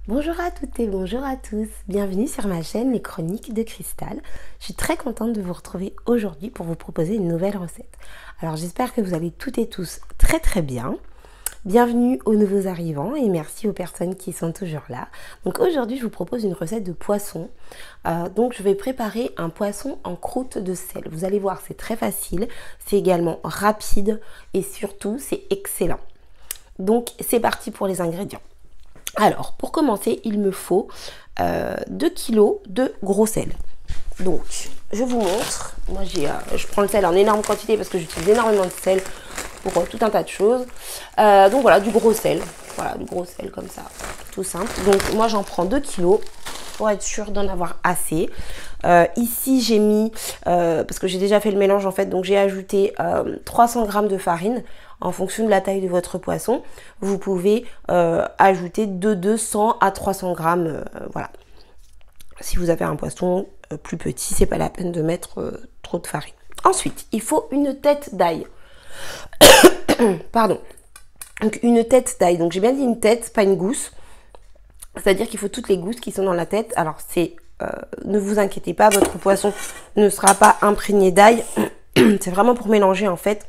Bonjour à toutes et bonjour à tous, bienvenue sur ma chaîne Les Chroniques de Cristal. Je suis très contente de vous retrouver aujourd'hui pour vous proposer une nouvelle recette. Alors j'espère que vous allez toutes et tous très bien. Bienvenue aux nouveaux arrivants et merci aux personnes qui sont toujours là. Donc aujourd'hui je vous propose une recette de poisson. Donc je vais préparer un poisson en croûte de sel. Vous allez voir, c'est très facile, c'est également rapide et surtout c'est excellent. Donc c'est parti pour les ingrédients. Alors, pour commencer, il me faut 2 kg de gros sel. Donc, je vous montre. Moi, je prends le sel en énorme quantité parce que j'utilise énormément de sel pour tout un tas de choses. Donc voilà, du gros sel. Voilà, du gros sel comme ça, tout simple. Donc, moi, j'en prends 2 kg pour être sûre d'en avoir assez. Ici, j'ai mis, parce que j'ai déjà fait le mélange en fait, donc j'ai ajouté 300 g de farine. En fonction de la taille de votre poisson, vous pouvez ajouter de 200 à 300 grammes. Voilà. Si vous avez un poisson plus petit, c'est pas la peine de mettre trop de farine. Ensuite, il faut une tête d'ail. Pardon. Donc une tête d'ail. Donc j'ai bien dit une tête, pas une gousse. C'est-à-dire qu'il faut toutes les gousses qui sont dans la tête. Alors c'est, ne vous inquiétez pas, votre poisson ne sera pas imprégné d'ail. C'est vraiment pour mélanger en fait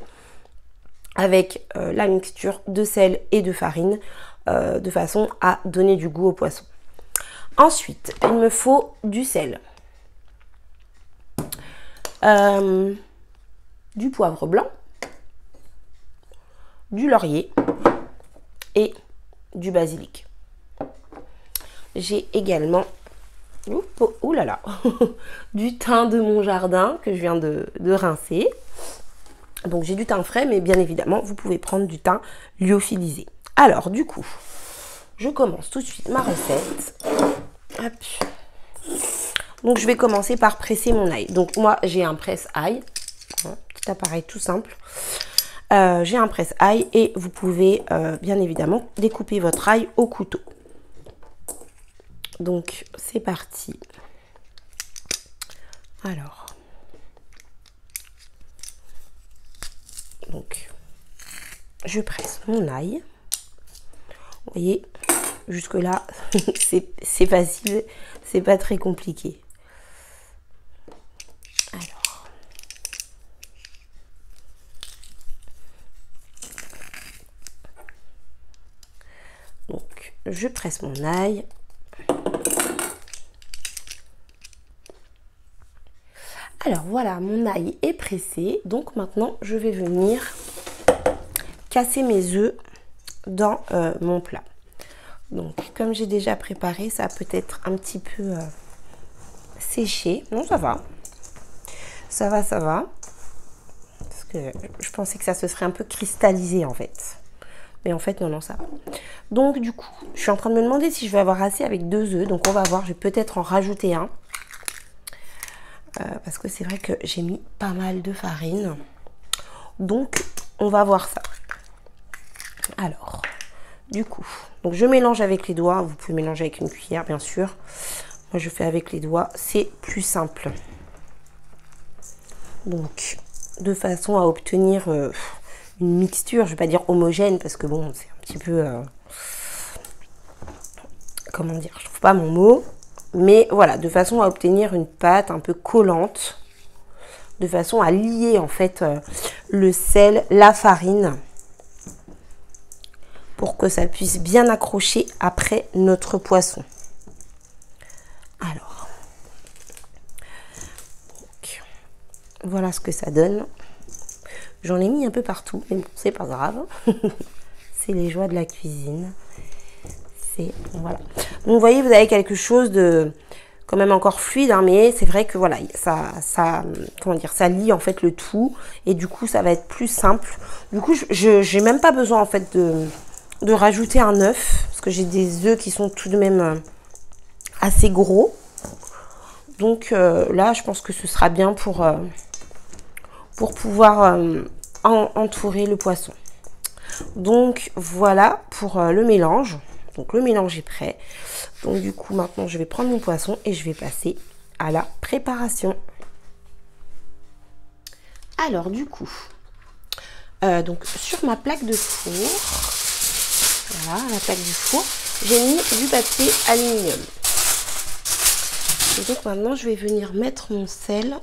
avec la mixture de sel et de farine de façon à donner du goût au poisson. Ensuite, il me faut du sel, du poivre blanc, du laurier et du basilic. J'ai également du thym de mon jardin que je viens de rincer. Donc j'ai du thym frais, mais bien évidemment, vous pouvez prendre du thym lyophilisé. Alors, du coup, je commence tout de suite ma recette. Hop. Donc, je vais commencer par presser mon ail. Donc, moi, j'ai un presse-ail. Petit appareil tout simple. J'ai un presse-ail et vous pouvez, bien évidemment, découper votre ail au couteau. Donc, c'est parti. Alors... Donc, je presse mon ail. Vous voyez, jusque là, c'est facile, c'est pas très compliqué. Alors, donc, je presse mon ail. Alors voilà, mon ail est pressé. Donc maintenant, je vais venir casser mes œufs dans mon plat. Donc comme j'ai déjà préparé, ça peut être un petit peu séché. Non, ça va. Ça va, ça va. Parce que je pensais que ça se serait un peu cristallisé en fait. Mais en fait, non, ça va. Donc du coup, je suis en train de me demander si je vais avoir assez avec 2 œufs. Donc on va voir, je vais peut-être en rajouter un. Parce que c'est vrai que j'ai mis pas mal de farine. Donc, on va voir ça. Alors, du coup, donc je mélange avec les doigts. Vous pouvez mélanger avec une cuillère, bien sûr. Moi, je fais avec les doigts. C'est plus simple. Donc, de façon à obtenir une mixture, je ne vais pas dire homogène, parce que bon, c'est un petit peu... comment dire, je trouve pas mon mot. Mais voilà, de façon à obtenir une pâte un peu collante, de façon à lier en fait le sel, la farine, pour que ça puisse bien accrocher après notre poisson. Alors, donc, voilà ce que ça donne. J'en ai mis un peu partout, mais bon, c'est pas grave. C'est les joies de la cuisine. Voilà. Donc vous voyez, vous avez quelque chose de quand même encore fluide, hein, mais c'est vrai que voilà, comment dire, ça lie en fait le tout et du coup ça va être plus simple. Du coup, j'ai même pas besoin en fait de rajouter un œuf parce que j'ai des œufs qui sont tout de même assez gros. Donc là, je pense que ce sera bien pour pouvoir entourer le poisson. Donc voilà pour le mélange. Donc le mélange est prêt. Donc du coup maintenant je vais prendre mon poisson et je vais passer à la préparation. Alors du coup, donc sur ma plaque de four, voilà la plaque du four, j'ai mis du papier aluminium. Et donc maintenant, je vais venir mettre mon sel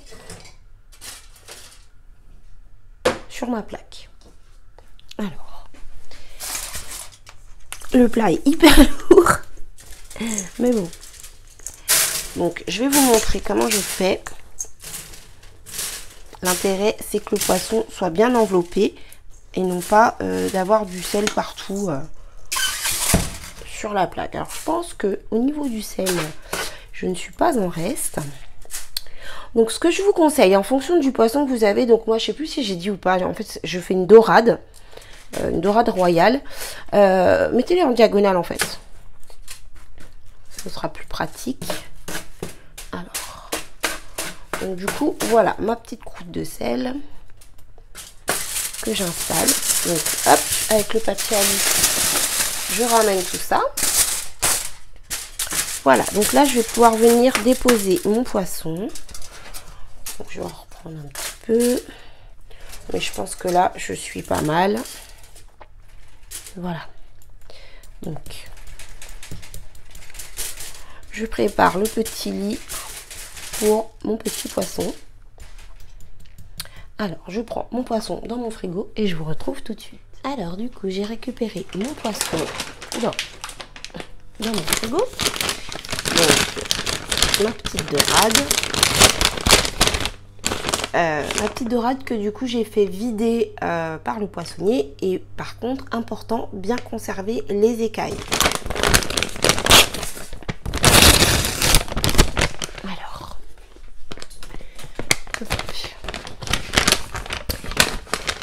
sur ma plaque. Alors, le plat est hyper lourd, mais bon. Donc, je vais vous montrer comment je fais. L'intérêt, c'est que le poisson soit bien enveloppé et non pas d'avoir du sel partout sur la plaque. Alors, je pense que au niveau du sel, je ne suis pas en reste. Donc, ce que je vous conseille, en fonction du poisson que vous avez, donc moi, je sais plus si j'ai dit ou pas, en fait, je fais une dorade royale. Mettez-les en diagonale, en fait. Ce sera plus pratique. Alors, donc du coup, voilà ma petite croûte de sel que j'installe. Donc, hop, avec le papier alu, je ramène tout ça. Voilà, donc là, je vais pouvoir venir déposer mon poisson. Donc, je vais en reprendre un petit peu. Mais je pense que là, je suis pas mal. Voilà. Donc, je prépare le petit lit pour mon petit poisson. Alors, je prends mon poisson dans mon frigo et je vous retrouve tout de suite. Alors, du coup, j'ai récupéré mon poisson dans mon frigo. Donc, ma petite dorade. Ma petite dorade que du coup, j'ai fait vider par le poissonnier. Et par contre, important, bien conserver les écailles.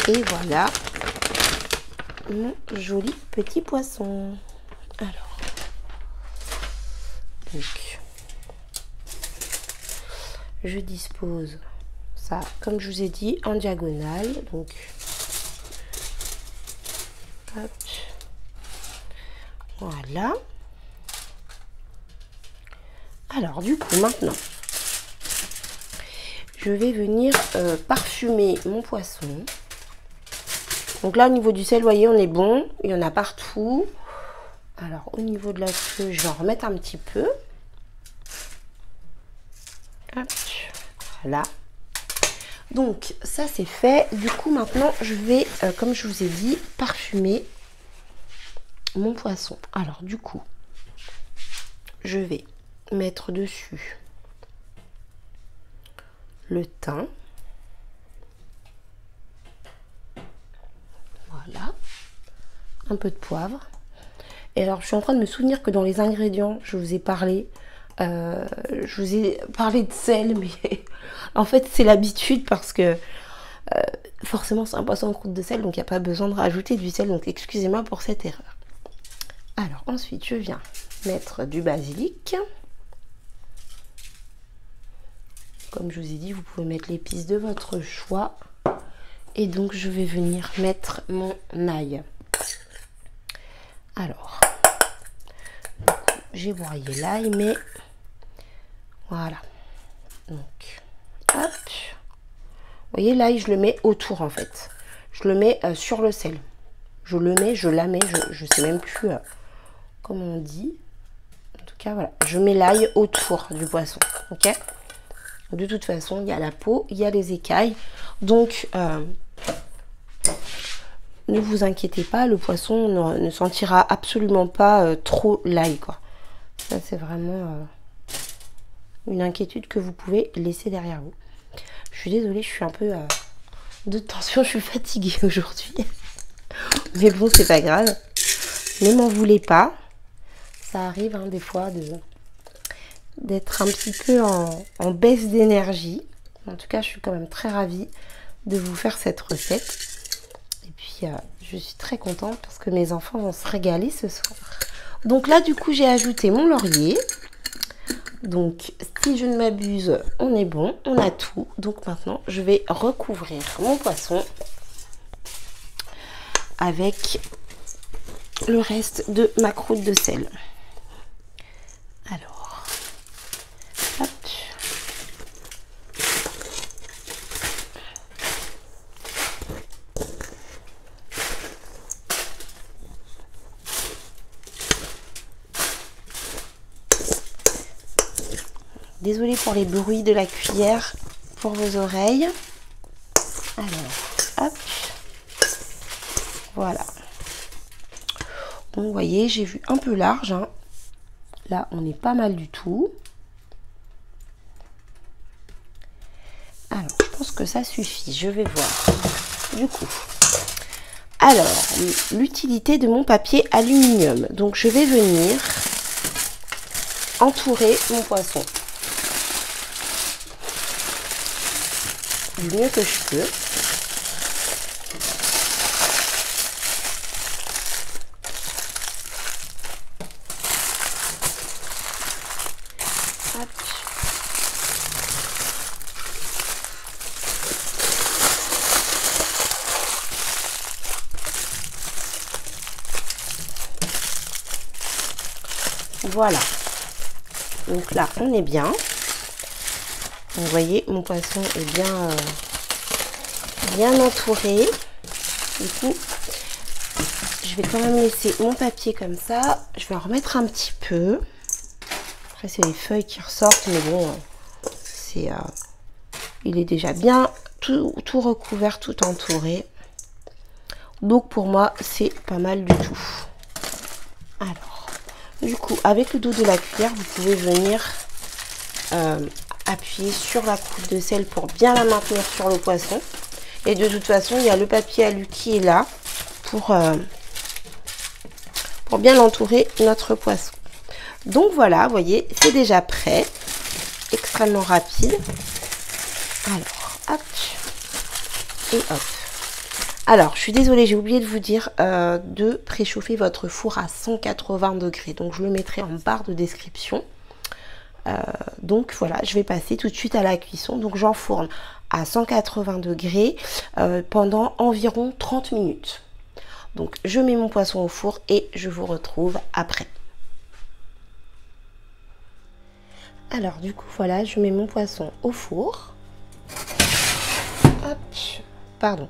Et voilà mon joli petit poisson. Alors, donc, je dispose ça, comme je vous ai dit, en diagonale. Donc, hop, voilà. Alors, du coup, maintenant, je vais venir parfumer mon poisson. Donc là, au niveau du sel, vous voyez, on est bon. Il y en a partout. Alors, au niveau de la queue, je vais en remettre un petit peu. Hop, voilà. Donc, ça, c'est fait. Du coup, maintenant, je vais, comme je vous ai dit, parfumer mon poisson. Alors, du coup, je vais mettre dessus le thym. Voilà, un peu de poivre. Et alors, je suis en train de me souvenir que dans les ingrédients, je vous ai parlé de sel, mais en fait, c'est l'habitude parce que forcément, c'est un poisson en croûte de sel, donc il n'y a pas besoin de rajouter du sel. Donc, excusez-moi pour cette erreur. Alors, ensuite, je viens mettre du basilic. Comme je vous ai dit, vous pouvez mettre l'épice de votre choix. Et donc, je vais venir mettre mon ail. Alors, j'ai broyé l'ail, mais voilà. Donc, hop. Vous voyez, l'ail, je le mets autour, en fait. Je le mets sur le sel. Je le mets, je la mets, je sais même plus comment on dit. En tout cas, voilà. Je mets l'ail autour du poisson, ok? De toute façon, il y a la peau, il y a les écailles. Donc, ne vous inquiétez pas, le poisson ne sentira absolument pas trop l'ail, quoi. Ça, c'est vraiment une inquiétude que vous pouvez laisser derrière vous. Je suis désolée, je suis un peu de tension, je suis fatiguée aujourd'hui. Mais bon, c'est pas grave. Ne m'en voulez pas. Ça arrive, hein, des fois, d'être un petit peu en baisse d'énergie. En tout cas, je suis quand même très ravie de vous faire cette recette. Et puis, je suis très contente parce que mes enfants vont se régaler ce soir. Donc là, du coup, j'ai ajouté mon laurier. Donc, si je ne m'abuse, on est bon, on a tout. Donc maintenant, je vais recouvrir mon poisson avec le reste de ma croûte de sel. Alors, hop. désolée pour les bruits de la cuillère pour vos oreilles. Alors, hop. Voilà. Donc, vous voyez, j'ai vu un peu large, hein. Là, on est pas mal du tout. Alors, je pense que ça suffit. Je vais voir. Du coup, alors, l'utilité de mon papier aluminium. Donc, je vais venir entourer mon poisson du mieux que je peux. Hop. Voilà. Donc là, on est bien. Vous voyez, mon poisson est bien entouré. Du coup, je vais quand même laisser mon papier comme ça. Je vais en remettre un petit peu. Après, c'est les feuilles qui ressortent, mais bon, il est déjà bien tout recouvert, tout entouré. Donc pour moi, c'est pas mal du tout. Alors, du coup, avec le dos de la cuillère, vous pouvez venir appuyer sur la croûte de sel pour bien la maintenir sur le poisson. Et de toute façon, il y a le papier alu qui est là pour bien entourer notre poisson. Donc voilà, vous voyez, c'est déjà prêt. Extrêmement rapide. Alors, hop. Et hop. Alors, je suis désolée, j'ai oublié de vous dire de préchauffer votre four à 180 degrés. Donc, je le mettrai en barre de description. Donc, voilà, je vais passer tout de suite à la cuisson. Donc, j'enfourne à 180 degrés pendant environ 30 minutes. Donc, je mets mon poisson au four et je vous retrouve après. Alors, du coup, voilà, je mets mon poisson au four. Hop, pardon.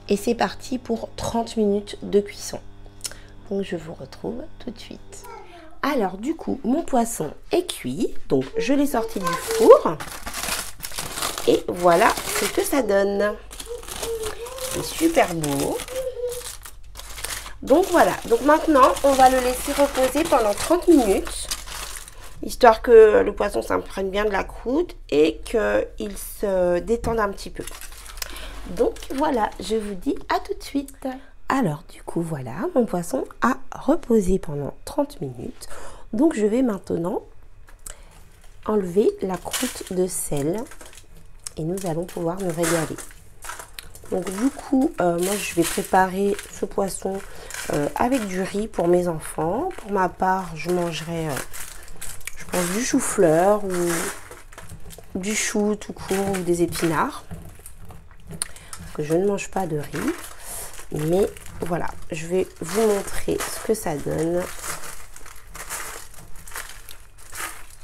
Et c'est parti pour 30 minutes de cuisson. Donc, je vous retrouve tout de suite. Alors, du coup, mon poisson est cuit. Donc, je l'ai sorti du four. Et voilà ce que ça donne. C'est super beau. Donc, voilà. Donc, maintenant, on va le laisser reposer pendant 30 minutes. Histoire que le poisson s'imprègne bien de la croûte et qu'il se détende un petit peu. Donc voilà, je vous dis à tout de suite. Alors du coup voilà, mon poisson a reposé pendant 30 minutes. Donc je vais maintenant enlever la croûte de sel et nous allons pouvoir nous régaler. Donc du coup, moi je vais préparer ce poisson avec du riz pour mes enfants. Pour ma part, je mangerai je pense du chou-fleur ou du chou tout court ou des épinards. Que je ne mange pas de riz, mais voilà, je vais vous montrer ce que ça donne.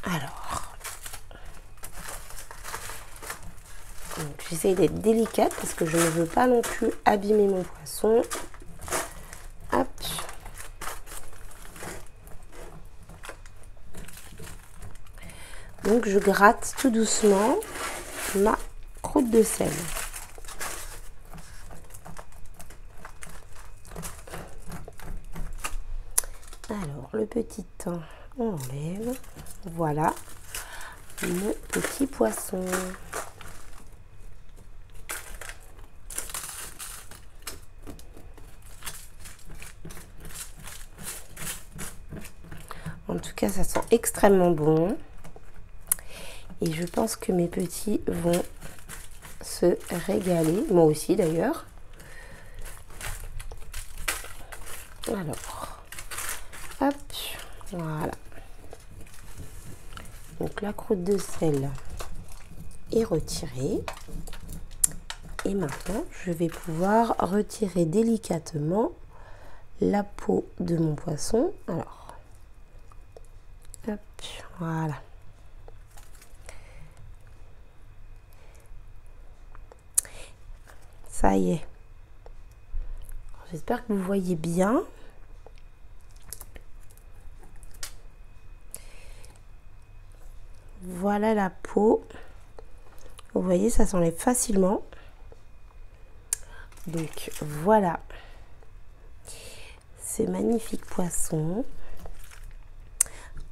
Alors, j'essaye d'être délicate parce que je ne veux pas non plus abîmer mon poisson. Hop. Donc je gratte tout doucement ma croûte de sel. Alors, le petit thym, on enlève. Voilà, mon petit poisson. En tout cas, ça sent extrêmement bon. Et je pense que mes petits vont se régaler. Moi aussi, d'ailleurs. Alors, hop, voilà. Donc la croûte de sel est retirée. Et maintenant, je vais pouvoir retirer délicatement la peau de mon poisson. Alors, hop, voilà. Ça y est. J'espère que vous voyez bien. Voilà la peau. Vous voyez, ça s'enlève facilement. Donc voilà ce magnifique poisson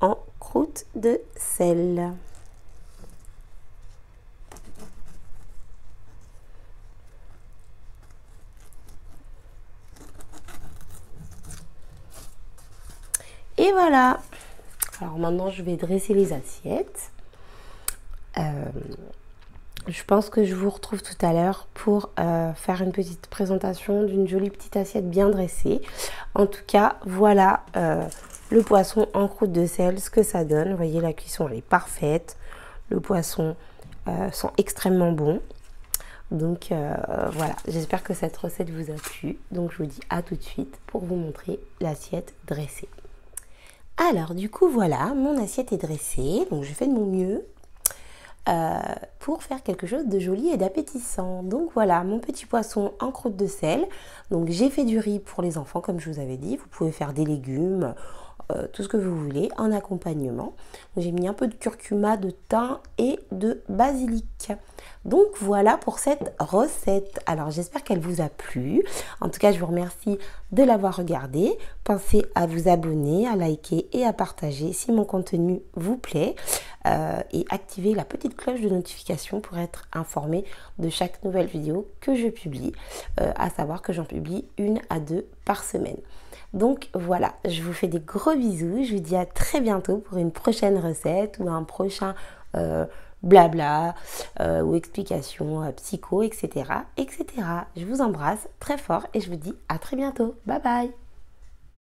en croûte de sel. Et voilà. Alors maintenant, je vais dresser les assiettes. Je pense que je vous retrouve tout à l'heure pour faire une petite présentation d'une jolie petite assiette bien dressée. En tout cas, voilà le poisson en croûte de sel, ce que ça donne. Vous voyez, la cuisson, elle est parfaite. Le poisson sent extrêmement bon. Donc voilà, j'espère que cette recette vous a plu. Donc je vous dis à tout de suite pour vous montrer l'assiette dressée. Alors du coup voilà, mon assiette est dressée, donc je fais de mon mieux pour faire quelque chose de joli et d'appétissant. Donc voilà, mon petit poisson en croûte de sel. Donc j'ai fait du riz pour les enfants comme je vous avais dit, vous pouvez faire des légumes, tout ce que vous voulez en accompagnement. J'ai mis un peu de curcuma, de thym et de basilic. Donc voilà pour cette recette. Alors j'espère qu'elle vous a plu. En tout cas, je vous remercie de l'avoir regardée. Pensez à vous abonner, à liker et à partager si mon contenu vous plaît. Et activer la petite cloche de notification pour être informé de chaque nouvelle vidéo que je publie. À savoir que j'en publie 1 à 2 par semaine. Donc voilà, je vous fais des gros bisous. Je vous dis à très bientôt pour une prochaine recette ou un prochain blabla ou explication psycho, etc., etc. Je vous embrasse très fort et je vous dis à très bientôt. Bye bye.